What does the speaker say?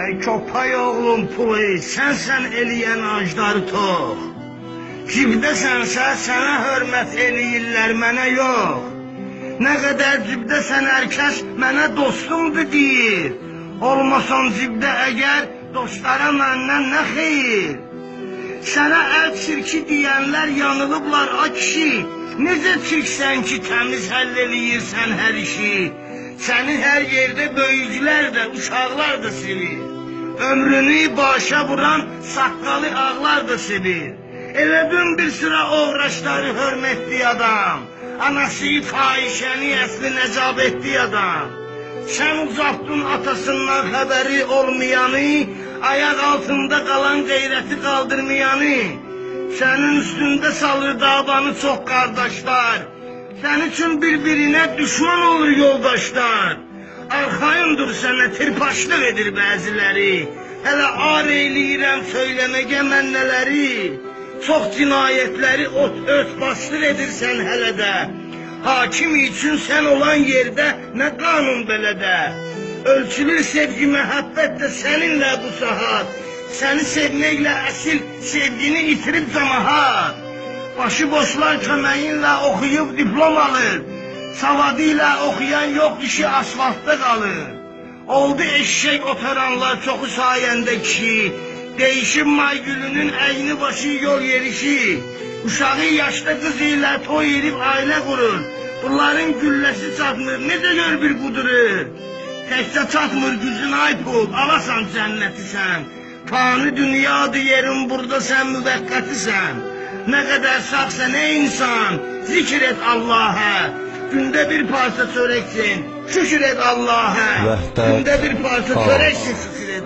Ey köpək oğlum pulu, sən eləyən acları tox. Cibdəsənsə sənə hörmət eləyirlər, mənə yox. Nə qədər cibdəsən hər kəs mənə dostumdur deyir. Olmasan cibdə əgər dostlara məndən nə xeyir? Sənə əl çirki deyənlər yanılıblar a kişi. Necə çirksən ki təmiz həll eləyirsən hər işi? Səni hər yerdə böyüklər də, uşaqlar da sevir. Ömrünü başa vuran saqqalı ağlar da sevir. Elədin bir sıra oğraşları hörmətli adam. Anası fahişəni əsli nəcab etdi adam. Sən uzatdın atasından xəbəri olmayanı, ayaq altında qalan qeyrəti qaldırmayanı. Sənin üstündə salır davanı çox qardaşlar. Sənin üçün bir-birinə düşman olur yoldaşlar. Arxayındır sənə tirpaşlıq edir bəziləri. Hələ ar eyləyirəm söyləməgə mən nələri. Çox cinayətləri ot başlıq edirsən hələ də. Hakim üçün sən olan yerdə nə qanun belədə. Ölçülür sevgi məhəbbət də səninlə bu saat. Səni sevməklə əsil sevgini itirib camahat. Başı boşlar köməyinlə oxuyub diplom alır. Savadı ilə oxuyan yox işi asfaltda qalır. Oldu eşşək otaranlar çoxu sayəndə kişi. Değişib may gülünün əyni başı yol yerişi. Uşağı yaşlı qız ilə toy edib ailə qurur. Bunların gülləsi çatmır, necə gör bir qudurur. Təkcə çatmır gücün ay pul, alasan cənnəti sən. Fani dünyadır yerin burada sən müvəqqətisən. Nə qədər sağsan ey insan, zikr et Allah'a. Gündə bir parça çörəksin, şükür et Allah'a. Gündə bir parça çörəksin, şükür et